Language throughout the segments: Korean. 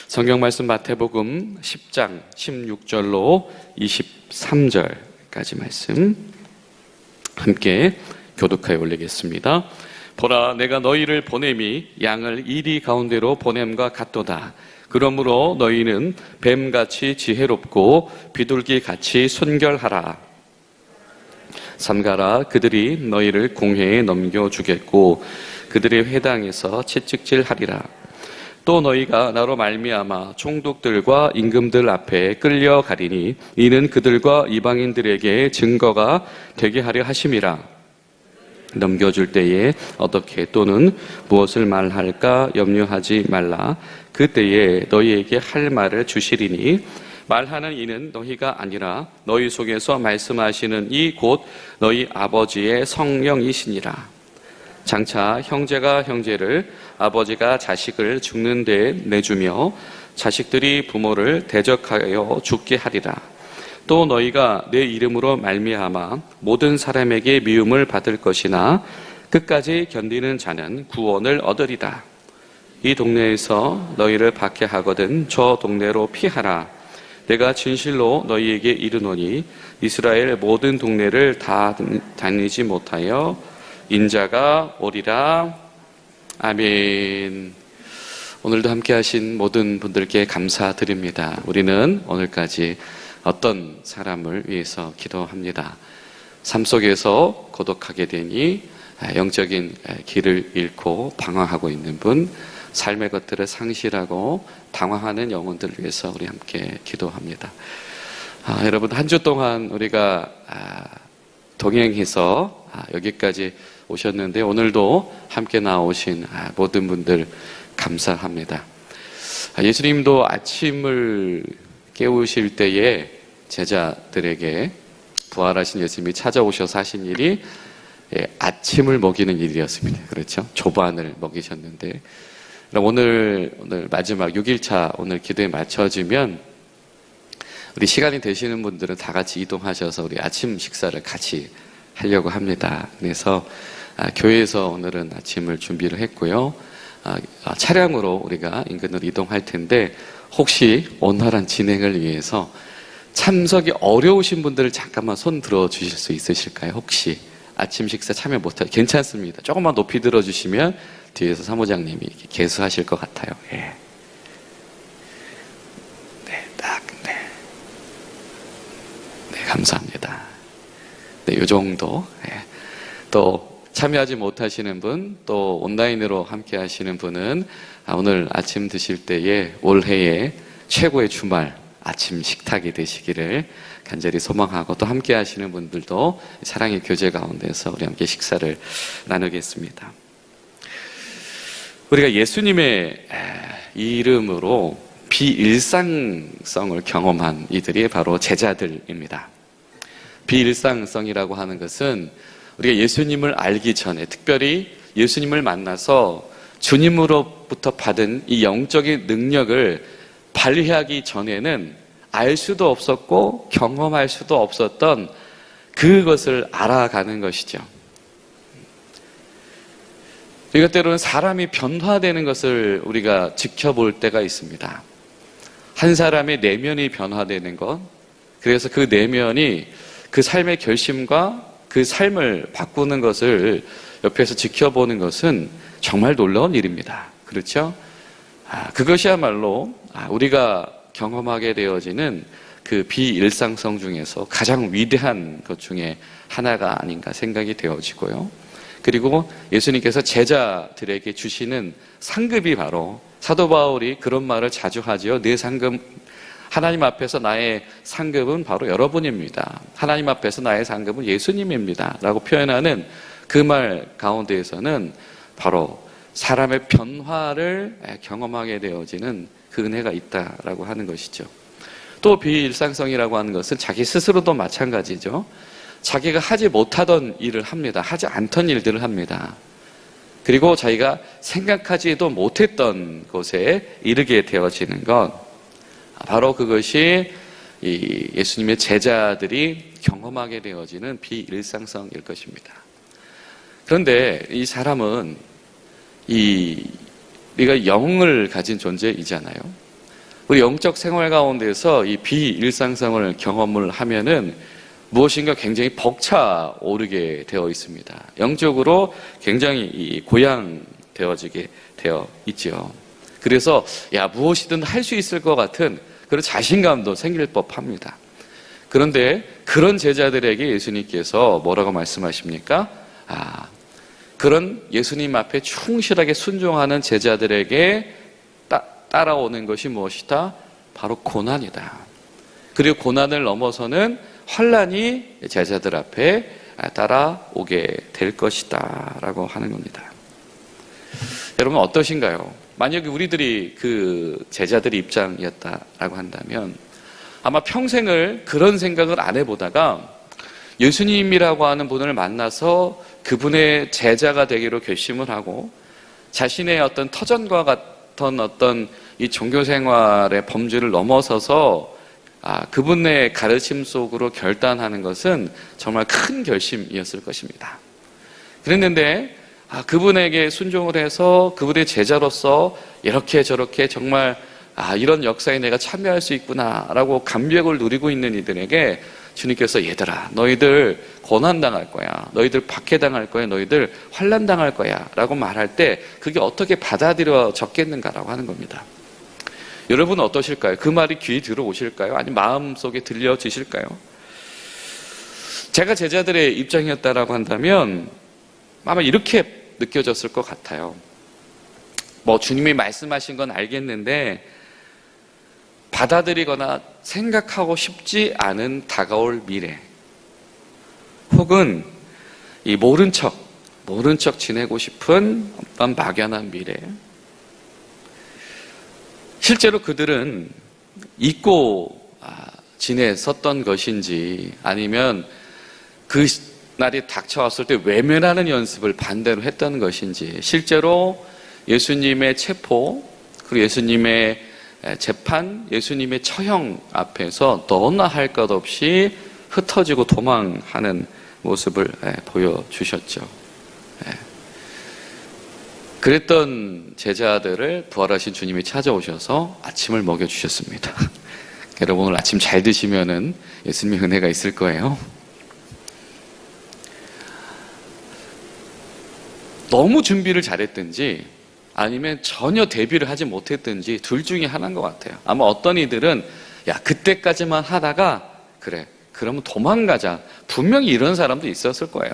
성경 말씀 마태복음 10장 16절로 23절까지 말씀 함께 교독하여 올리겠습니다. 보라, 내가 너희를 보냄이 양을 이리 가운데로 보냄과 같도다. 그러므로 너희는 뱀같이 지혜롭고 비둘기같이 순결하라. 삼가라, 그들이 너희를 공회에 넘겨주겠고 그들의 회당에서 채찍질하리라. 또 너희가 나로 말미암아 총독들과 임금들 앞에 끌려가리니 이는 그들과 이방인들에게 증거가 되게 하려 하심이라. 넘겨줄 때에 어떻게 또는 무엇을 말할까 염려하지 말라. 그때에 너희에게 할 말을 주시리니 말하는 이는 너희가 아니라 너희 속에서 말씀하시는 이 곧 너희 아버지의 성령이시니라. 장차 형제가 형제를, 아버지가 자식을 죽는 데 내주며 자식들이 부모를 대적하여 죽게 하리라. 또 너희가 내 이름으로 말미암아 모든 사람에게 미움을 받을 것이나 끝까지 견디는 자는 구원을 얻으리라. 이 동네에서 너희를 박해하거든 저 동네로 피하라. 내가 진실로 너희에게 이르노니 이스라엘 모든 동네를 다 다니지 못하여 인자가 오리라. 아멘. 오늘도 함께 하신 모든 분들께 감사드립니다. 우리는 오늘까지 어떤 사람을 위해서 기도합니다. 삶 속에서 고독하게 되니 영적인 길을 잃고 방황하고 있는 분, 삶의 것들을 상실하고 방황하는 영혼들을 위해서 우리 함께 기도합니다. 여러분, 한 주 동안 우리가 동행해서 여기까지 오셨는데 오늘도 함께 나오신 모든 분들 감사합니다. 예수님도 아침을 깨우실 때에 제자들에게 부활하신 예수님이 찾아오셔서 하신 일이 아침을 먹이는 일이었습니다. 그렇죠? 조반을 먹이셨는데 오늘 마지막 6일차 오늘 기도에 맞춰지면 우리 시간이 되시는 분들은 다 같이 이동하셔서 우리 아침 식사를 같이 하려고 합니다. 그래서 교회에서 오늘은 아침을 준비를 했고요. 차량으로 우리가 인근으로 이동할 텐데 혹시 원활한 진행을 위해서 참석이 어려우신 분들을 잠깐만 손 들어주실 수 있으실까요? 혹시 아침 식사 참여 못할 괜찮습니다. 조금만 높이 들어주시면 뒤에서 사무장님이 개수하실 것 같아요. 예. 네, 감사합니다. 네, 요 정도. 예. 또 참여하지 못하시는 분, 또 온라인으로 함께 하시는 분은 오늘 아침 드실 때에 올해의 최고의 주말 아침 식탁이 되시기를 간절히 소망하고, 또 함께 하시는 분들도 사랑의 교제 가운데서 우리 함께 식사를 나누겠습니다. 우리가 예수님의 이름으로 비일상성을 경험한 이들이 바로 제자들입니다. 비일상성이라고 하는 것은 우리가 예수님을 알기 전에, 특별히 예수님을 만나서 주님으로부터 받은 이 영적인 능력을 발휘하기 전에는 알 수도 없었고 경험할 수도 없었던 그것을 알아가는 것이죠. 우리가 때로는 사람이 변화되는 것을 우리가 지켜볼 때가 있습니다. 한 사람의 내면이 변화되는 것, 그래서 그 내면이 그 삶의 결심과 그 삶을 바꾸는 것을 옆에서 지켜보는 것은 정말 놀라운 일입니다. 그렇죠? 그것이야말로 우리가 경험하게 되어지는 그 비일상성 중에서 가장 위대한 것 중에 하나가 아닌가 생각이 되어지고요. 그리고 예수님께서 제자들에게 주시는 상급이 바로, 사도 바울이 그런 말을 자주 하죠. 내 상급, 하나님 앞에서 나의 상급은 바로 여러분입니다. 하나님 앞에서 나의 상급은 예수님입니다 라고 표현하는 그 말 가운데에서는 바로 사람의 변화를 경험하게 되어지는 그 은혜가 있다라고 하는 것이죠. 또 비일상성이라고 하는 것은 자기 스스로도 마찬가지죠. 자기가 하지 못하던 일을 합니다. 하지 않던 일들을 합니다. 그리고 자기가 생각하지도 못했던 곳에 이르게 되어지는 것, 바로 그것이 이 예수님의 제자들이 경험하게 되어지는 비일상성일 것입니다. 그런데 이 사람은 우리가 영을 가진 존재이잖아요. 우리 영적 생활 가운데서 이 비일상성을 경험을 하면은 무엇인가 굉장히 벅차오르게 되어 있습니다. 영적으로 굉장히 고양되어지게 되어 있죠. 그래서 무엇이든 할 수 있을 것 같은 그런 자신감도 생길 법합니다. 그런데 그런 제자들에게 예수님께서 뭐라고 말씀하십니까? 그런 예수님 앞에 충실하게 순종하는 제자들에게 따라오는 것이 무엇이다? 바로 고난이다. 그리고 고난을 넘어서는 환난이 제자들 앞에 따라오게 될 것이다 라고 하는 겁니다. 여러분 어떠신가요? 만약에 우리들이 그 제자들의 입장이었다라고 한다면 아마 평생을 그런 생각을 안 해보다가 예수님이라고 하는 분을 만나서 그분의 제자가 되기로 결심을 하고 자신의 어떤 터전과 같은 어떤 이 종교생활의 범주를 넘어서서 그분의 가르침 속으로 결단하는 것은 정말 큰 결심이었을 것입니다. 그랬는데 그분에게 순종을 해서 그분의 제자로서 이렇게 저렇게 정말 이런 역사에 내가 참여할 수 있구나라고 감격을 누리고 있는 이들에게 주님께서 얘들아 너희들 고난당할 거야, 너희들 박해당할 거야, 너희들 환난당할 거야 라고 말할 때 그게 어떻게 받아들여졌겠는가라고 하는 겁니다. 여러분은 어떠실까요? 그 말이 귀에 들어오실까요? 아니면 마음속에 들려지실까요? 제가 제자들의 입장이었다라고 한다면 아마 이렇게 느껴졌을 것 같아요. 주님이 말씀하신 건 알겠는데 받아들이거나 생각하고 싶지 않은 다가올 미래, 혹은 이 모른 척 지내고 싶은 어떤 막연한 미래. 실제로 그들은 잊고 지냈었던 것인지 아니면 그 날이 닥쳐왔을 때 외면하는 연습을 반대로 했던 것인지 실제로 예수님의 체포, 그리고 예수님의 재판, 예수님의 처형 앞에서 너나 할 것 없이 흩어지고 도망하는 모습을 보여주셨죠. 그랬던 제자들을 부활하신 주님이 찾아오셔서 아침을 먹여주셨습니다. 여러분 오늘 아침 잘 드시면은 예수님의 은혜가 있을 거예요. 너무 준비를 잘했든지 아니면 전혀 대비를 하지 못했든지 둘 중에 하나인 것 같아요. 아마 어떤 이들은 그때까지만 하다가 그래 그러면 도망가자, 분명히 이런 사람도 있었을 거예요.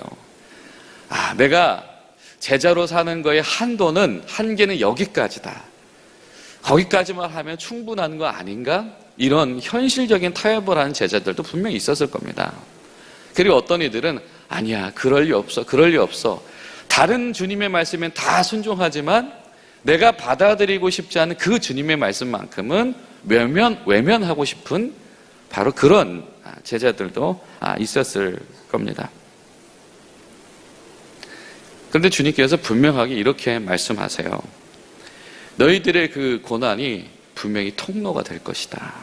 내가 제자로 사는 거의 한계는 여기까지다, 거기까지만 하면 충분한 거 아닌가, 이런 현실적인 타협을 하는 제자들도 분명히 있었을 겁니다. 그리고 어떤 이들은 아니야 그럴 리 없어, 다른 주님의 말씀엔 다 순종하지만 내가 받아들이고 싶지 않은 그 주님의 말씀만큼은 외면하고 싶은 바로 그런 제자들도 있었을 겁니다. 그런데 주님께서 분명하게 이렇게 말씀하세요. 너희들의 그 고난이 분명히 통로가 될 것이다.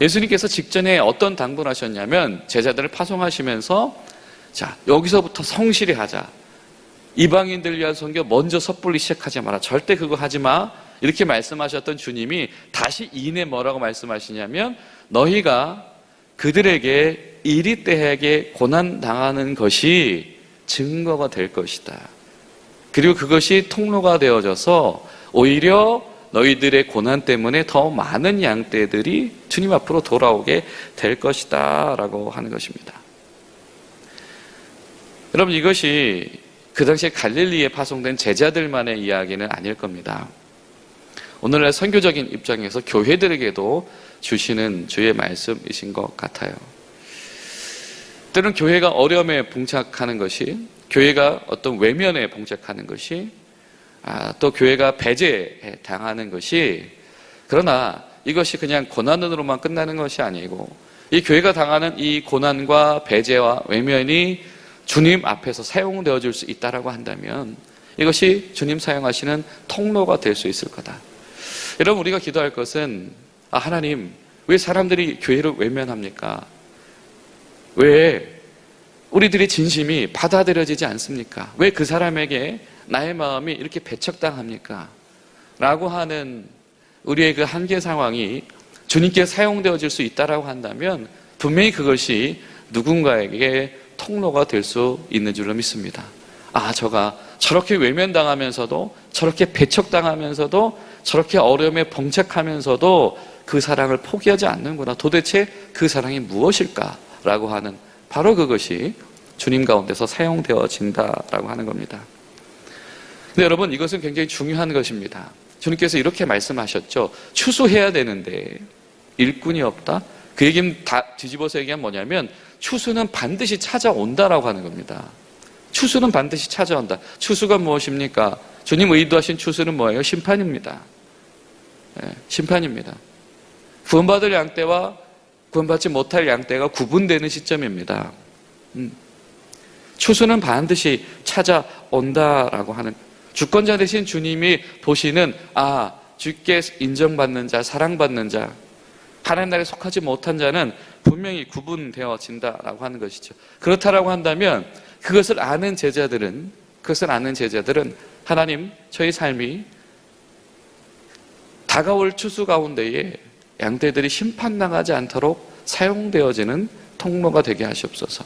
예수님께서 직전에 어떤 당부를 하셨냐면 제자들을 파송하시면서 여기서부터 성실히 하자, 이방인들 위한 선교 먼저 섣불리 시작하지 마라, 절대 그거 하지 마, 이렇게 말씀하셨던 주님이 다시 이내 뭐라고 말씀하시냐면 너희가 그들에게 이리때하게 고난당하는 것이 증거가 될 것이다. 그리고 그것이 통로가 되어져서 오히려 너희들의 고난 때문에 더 많은 양떼들이 주님 앞으로 돌아오게 될 것이다 라고 하는 것입니다. 여러분 이것이 그 당시에 갈릴리에 파송된 제자들만의 이야기는 아닐 겁니다. 오늘날 선교적인 입장에서 교회들에게도 주시는 주의 말씀이신 것 같아요. 때로는 교회가 어려움에 봉착하는 것이, 교회가 어떤 외면에 봉착하는 것이, 또 교회가 배제에 당하는 것이, 그러나 이것이 그냥 고난으로만 끝나는 것이 아니고 이 교회가 당하는 이 고난과 배제와 외면이 주님 앞에서 사용되어 줄 수 있다라고 한다면 이것이 주님 사용하시는 통로가 될 수 있을 거다. 여러분 우리가 기도할 것은 하나님, 왜 사람들이 교회를 외면합니까? 왜 우리들의 진심이 받아들여지지 않습니까? 왜 그 사람에게 나의 마음이 이렇게 배척당합니까? 라고 하는 우리의 그 한계 상황이 주님께 사용되어질 수 있다라고 한다면 분명히 그것이 누군가에게 통로가 될 수 있는 줄로 믿습니다. 저가 저렇게 외면당하면서도, 저렇게 배척당하면서도, 저렇게 어려움에 봉착하면서도 그 사랑을 포기하지 않는구나. 도대체 그 사랑이 무엇일까라고 하는 바로 그것이 주님 가운데서 사용되어진다라고 하는 겁니다. 근데 여러분, 이것은 굉장히 중요한 것입니다. 주님께서 이렇게 말씀하셨죠. 추수해야 되는데 일꾼이 없다? 그 얘기는 다 뒤집어서 얘기하면 뭐냐면 추수는 반드시 찾아온다라고 하는 겁니다. 추수는 반드시 찾아온다. 추수가 무엇입니까? 주님 의도하신 추수는 뭐예요? 심판입니다. 심판입니다. 구원받을 양떼와 구원받지 못할 양떼가 구분되는 시점입니다. 추수는 반드시 찾아온다라고 하는, 주권자 되신 주님이 보시는 주께 인정받는 자, 사랑받는 자, 하나님 나라에 속하지 못한 자는 분명히 구분되어진다라고 하는 것이죠. 그렇다라고 한다면 그것을 아는 제자들은 하나님, 저희 삶이 다가올 추수 가운데에 양떼들이 심판당하지 않도록 사용되어지는 통로가 되게 하시옵소서.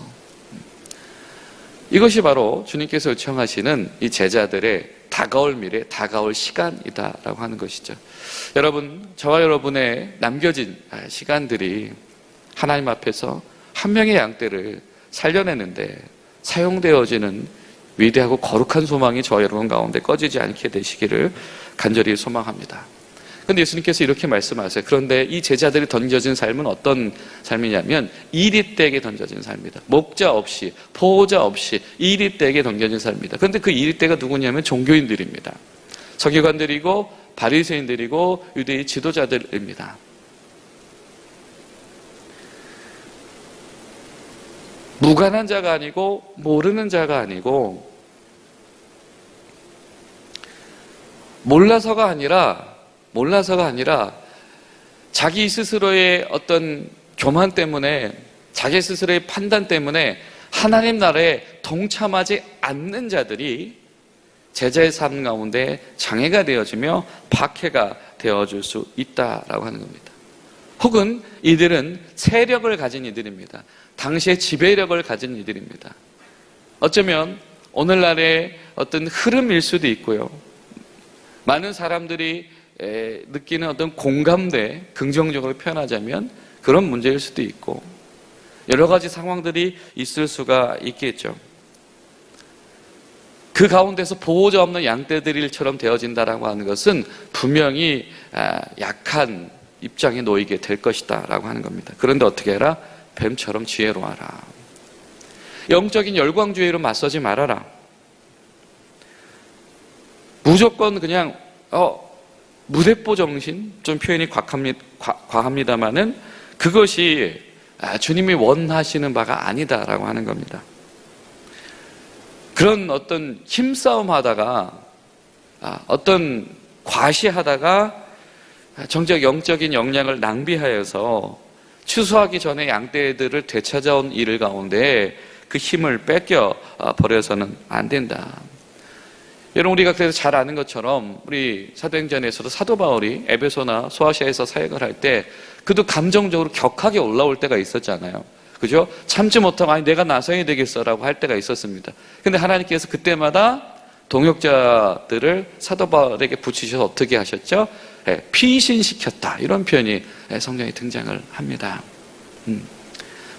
이것이 바로 주님께서 요청하시는 이 제자들의 다가올 미래, 다가올 시간이다라고 하는 것이죠. 여러분, 저와 여러분의 남겨진 시간들이 하나님 앞에서 한 명의 양떼를 살려내는데 사용되어지는 위대하고 거룩한 소망이 저와 여러분 가운데 꺼지지 않게 되시기를 간절히 소망합니다. 그런데 예수님께서 이렇게 말씀하세요. 그런데 이 제자들이 던져진 삶은 어떤 삶이냐면 이리떼에게 던져진 삶이다. 목자 없이, 보호자 없이 이리떼에게 던져진 삶이다. 그런데 그 이리떼가 누구냐면 종교인들입니다. 서기관들이고 바리새인들이고 유대의 지도자들입니다. 무관한 자가 아니고 모르는 자가 아니고 몰라서가 아니라 자기 스스로의 어떤 교만 때문에, 자기 스스로의 판단 때문에 하나님 나라에 동참하지 않는 자들이 제자의 삶 가운데 장애가 되어지며 박해가 되어줄 수 있다라고 하는 겁니다. 혹은 이들은 세력을 가진 이들입니다. 당시에 지배력을 가진 이들입니다. 어쩌면 오늘날의 어떤 흐름일 수도 있고요. 많은 사람들이 느끼는 어떤 공감대, 긍정적으로 표현하자면 그런 문제일 수도 있고 여러 가지 상황들이 있을 수가 있겠죠. 그 가운데서 보호자 없는 양떼들일처럼 되어진다라고 하는 것은 분명히 약한 입장에 놓이게 될 것이다 라고 하는 겁니다. 그런데 어떻게 해라? 뱀처럼 지혜로워하라. 영적인 열광주의로 맞서지 말아라. 무조건 그냥 무대뽀 정신, 좀 표현이 과합니다만은 그것이 주님이 원하시는 바가 아니다라고 하는 겁니다. 그런 어떤 힘싸움 하다가 어떤 과시하다가 정작 영적인 역량을 낭비하여서 추수하기 전에 양떼들을 되찾아온 일 가운데 그 힘을 뺏겨 버려서는 안 된다. 여러분, 우리가 그래서 잘 아는 것처럼 우리 사도행전에서도 사도 바울이 에베소나 소아시아에서 사역을 할 때 그도 감정적으로 격하게 올라올 때가 있었잖아요. 그죠? 참지 못하고 내가 나서야 되겠어라고 할 때가 있었습니다. 근데 하나님께서 그때마다 동역자들을 사도 바울에게 붙이셔서 어떻게 하셨죠? 피신시켰다. 이런 표현이 성경에 등장을 합니다.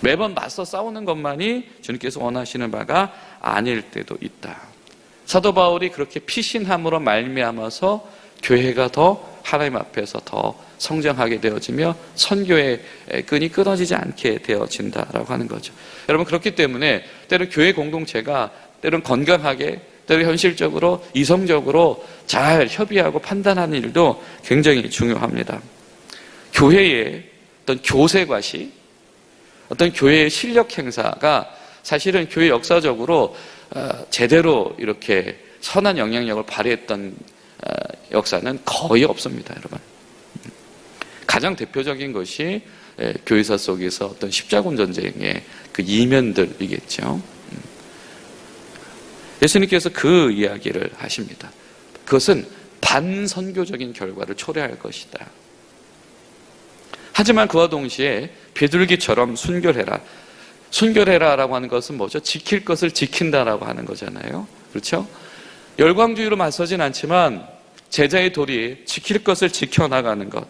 매번 맞서 싸우는 것만이 주님께서 원하시는 바가 아닐 때도 있다. 사도 바울이 그렇게 피신함으로 말미암아서 교회가 더 하나님 앞에서 더 성장하게 되어지며 선교의 끈이 끊어지지 않게 되어진다라고 하는 거죠. 여러분, 그렇기 때문에 때로 교회 공동체가 때로는 건강하게, 때로 현실적으로, 이성적으로 잘 협의하고 판단하는 일도 굉장히 중요합니다. 교회의 어떤 교세과시, 어떤 교회의 실력 행사가 사실은 교회 역사적으로 제대로 이렇게 선한 영향력을 발휘했던 역사는 거의 없습니다, 여러분. 가장 대표적인 것이 교회사 속에서 어떤 십자군 전쟁의 그 이면들이겠죠. 예수님께서 그 이야기를 하십니다. 그것은 반선교적인 결과를 초래할 것이다. 하지만 그와 동시에 비둘기처럼 순결해라. 순결해라라고 하는 것은 뭐죠? 지킬 것을 지킨다라고 하는 거잖아요. 그렇죠? 열광주의로 맞서진 않지만 제자의 도리, 지킬 것을 지켜나가는 것,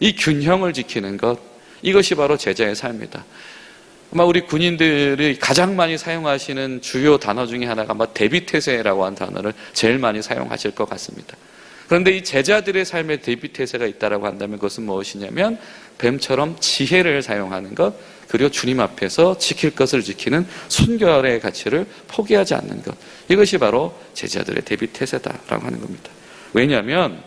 이 균형을 지키는 것, 이것이 바로 제자의 삶이다. 아마 우리 군인들이 가장 많이 사용하시는 주요 단어 중에 하나가 아마 대비태세라고 하는 단어를 제일 많이 사용하실 것 같습니다. 그런데 이 제자들의 삶에 대비태세가 있다라고 한다면 그것은 무엇이냐면 뱀처럼 지혜를 사용하는 것, 그리고 주님 앞에서 지킬 것을 지키는 순결의 가치를 포기하지 않는 것, 이것이 바로 제자들의 대비태세다라고 하는 겁니다. 왜냐하면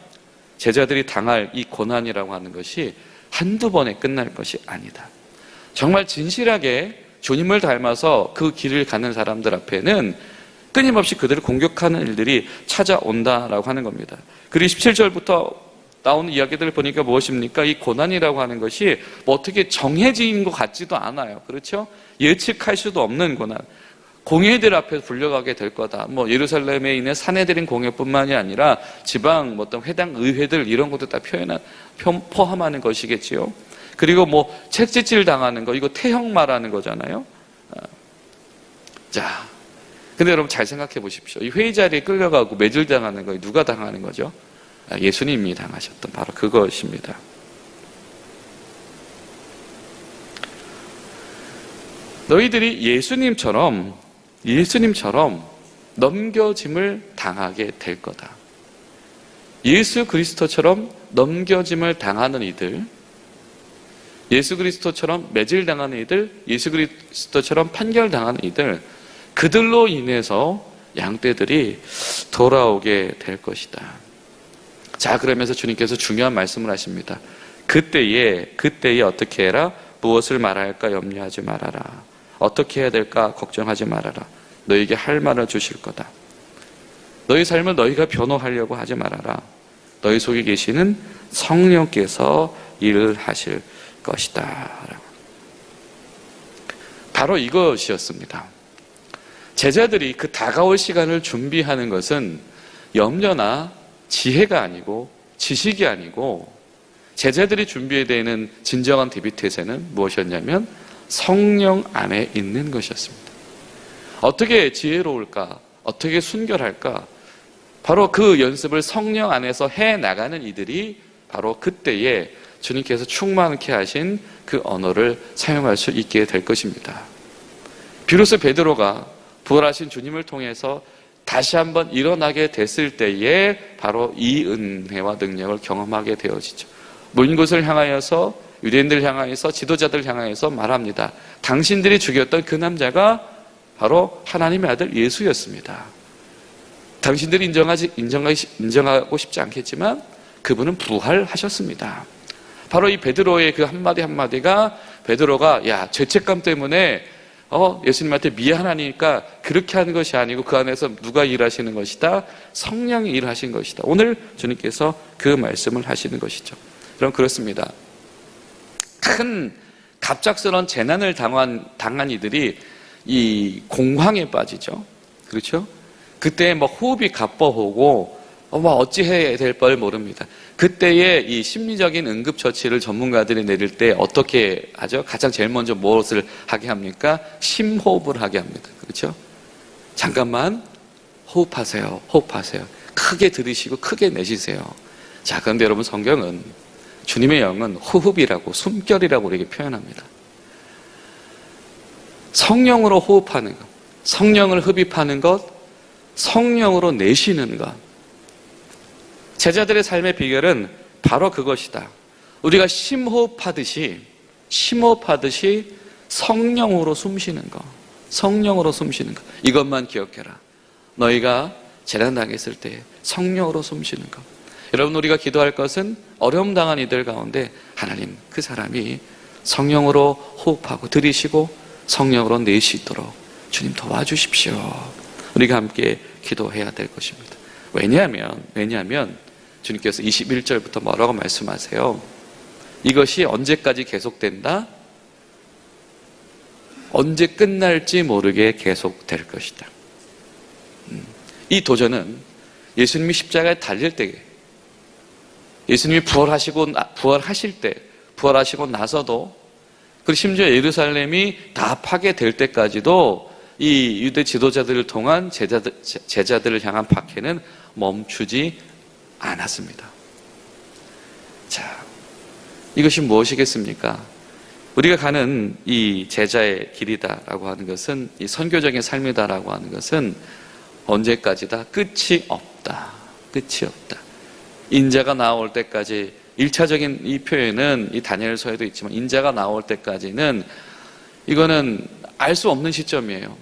제자들이 당할 이 고난이라고 하는 것이 한두 번에 끝날 것이 아니다. 정말 진실하게 주님을 닮아서 그 길을 가는 사람들 앞에는 끊임없이 그들을 공격하는 일들이 찾아온다라고 하는 겁니다. 그리고 17절부터 나오는 이야기들을 보니까 무엇입니까? 이 고난이라고 하는 것이 뭐 어떻게 정해진 것 같지도 않아요. 그렇죠? 예측할 수도 없는 고난. 공회들 앞에 불려가게 될 거다. 뭐 예루살렘에 있는 사내들인 공회뿐만이 아니라 지방 어떤 회당 의회들 이런 것도 다 포함하는 것이겠지요. 그리고 뭐 채찍질 당하는 거, 이거 태형 말하는 거잖아요. 자, 근데 여러분 잘 생각해 보십시오. 이 회의 자리에 끌려가고 매질 당하는 거 누가 당하는 거죠? 예수님이 당하셨던 바로 그것입니다. 너희들이 예수님처럼 넘겨짐을 당하게 될 거다. 예수 그리스도처럼 넘겨짐을 당하는 이들, 예수 그리스도처럼 매질당하는 이들, 예수 그리스도처럼 판결당하는 이들, 그들로 인해서 양떼들이 돌아오게 될 것이다. 자, 그러면서 주님께서 중요한 말씀을 하십니다. 그때에 어떻게 해라? 무엇을 말할까 염려하지 말아라. 어떻게 해야 될까 걱정하지 말아라. 너에게 할 말을 주실 거다. 너희 삶을 너희가 변호하려고 하지 말아라. 너희 속에 계시는 성령께서 일을 하실 것이다. 바로 이것이었습니다. 제자들이 그 다가올 시간을 준비하는 것은 염려나 지혜가 아니고 지식이 아니고 제자들이 준비해야 되는 진정한 대비태세는 무엇이었냐면 성령 안에 있는 것이었습니다. 어떻게 지혜로울까? 어떻게 순결할까? 바로 그 연습을 성령 안에서 해나가는 이들이 바로 그때에 주님께서 충만케 하신 그 언어를 사용할 수 있게 될 것입니다. 비로소 베드로가 부활하신 주님을 통해서 다시 한번 일어나게 됐을 때에 바로 이 은혜와 능력을 경험하게 되어지죠. 먼 곳을 향하여서 유대인들 향하여서 지도자들 향하여서 말합니다. 당신들이 죽였던 그 남자가 바로 하나님의 아들 예수였습니다. 당신들이 인정하고 싶지 않겠지만 그분은 부활하셨습니다. 바로 이 베드로의 그 한마디 한마디가 베드로가 야 죄책감 때문에 예수님한테 미안하니까 그렇게 하는 것이 아니고 그 안에서 누가 일하시는 것이다? 성령이 일하신 것이다. 오늘 주님께서 그 말씀을 하시는 것이죠. 그럼 그렇습니다. 큰 갑작스러운 재난을 당한 이들이 이 공황에 빠지죠. 그렇죠? 그때 막 호흡이 가빠오고 어찌해야 될 바를 모릅니다. 그때에 이 심리적인 응급처치를 전문가들이 내릴 때 어떻게 하죠? 가장 제일 먼저 무엇을 하게 합니까? 심호흡을 하게 합니다. 그렇죠? 잠깐만 호흡하세요. 크게 들이쉬고 크게 내쉬세요. 자, 그런데 여러분 성경은 주님의 영은 호흡이라고 숨결이라고 우리에게 표현합니다. 성령으로 호흡하는 것, 성령을 흡입하는 것, 성령으로 내쉬는 것. 제자들의 삶의 비결은 바로 그것이다. 우리가 심호흡하듯이 성령으로 숨쉬는 것, 이것만 기억해라. 너희가 재난당했을 때 성령으로 숨쉬는 것. 여러분, 우리가 기도할 것은 어려움 당한 이들 가운데 하나님, 그 사람이 성령으로 호흡하고 들이쉬고 성령으로 내쉬도록 주님 도와주십시오. 우리가 함께 기도해야 될 것입니다. 왜냐하면 주님께서 21절부터 뭐라고 말씀하세요? 이것이 언제까지 계속된다? 언제 끝날지 모르게 계속될 것이다. 이 도전은 예수님이 십자가에 달릴 때, 예수님이 부활하실 때, 부활하시고 나서도, 그리고 심지어 예루살렘이 다 파괴될 때까지도 이 유대 지도자들을 통한 제자들을 향한 박해는 멈추지 않았습니다. 자, 이것이 무엇이겠습니까? 우리가 가는 이 제자의 길이다라고 하는 것은, 이 선교적인 삶이다라고 하는 것은 언제까지다? 끝이 없다. 끝이 없다. 인자가 나올 때까지, 1차적인 이 표현은 이 다니엘서에도 있지만 인자가 나올 때까지는 이거는 알 수 없는 시점이에요.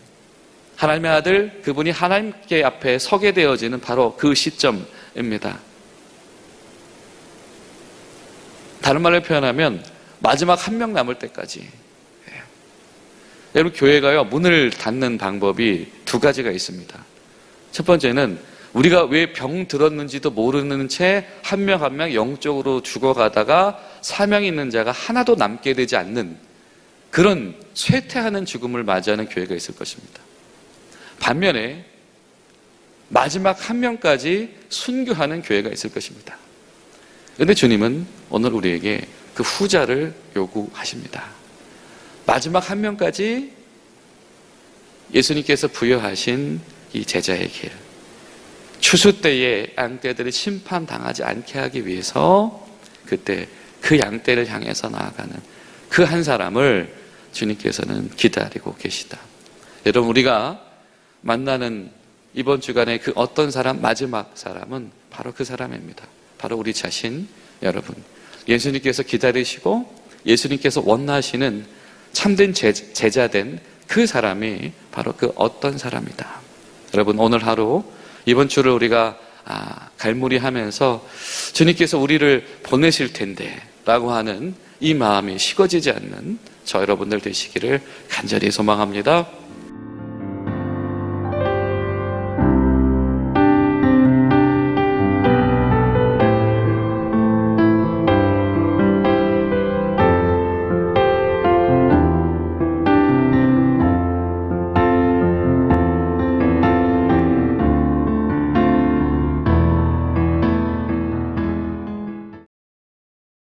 하나님의 아들, 그분이 하나님께 앞에 서게 되어지는 바로 그 시점입니다. 다른 말로 표현하면 마지막 한 명 남을 때까지. 여러분, 교회가요, 문을 닫는 방법이 두 가지가 있습니다. 첫 번째는 우리가 왜 병 들었는지도 모르는 채 한 명 한 명 영적으로 죽어가다가 사명 있는 자가 하나도 남게 되지 않는 그런 쇠퇴하는 죽음을 맞이하는 교회가 있을 것입니다. 반면에 마지막 한 명까지 순교하는 교회가 있을 것입니다. 그런데 주님은 오늘 우리에게 그 후자를 요구하십니다. 마지막 한 명까지 예수님께서 부여하신 이 제자의 길, 추수 때에 양떼들이 심판당하지 않게 하기 위해서 그때 그 양떼를 향해서 나아가는 그 한 사람을 주님께서는 기다리고 계시다. 여러분, 우리가 만나는 이번 주간에 그 어떤 사람, 마지막 사람은 바로 그 사람입니다. 바로 우리 자신, 여러분. 예수님께서 기다리시고 예수님께서 원하시는 참된 제자된 그 사람이 바로 그 어떤 사람이다. 여러분, 오늘 하루, 이번 주를 우리가 갈무리하면서 주님께서 우리를 보내실 텐데 라고 하는 이 마음이 식어지지 않는 저 여러분들 되시기를 간절히 소망합니다.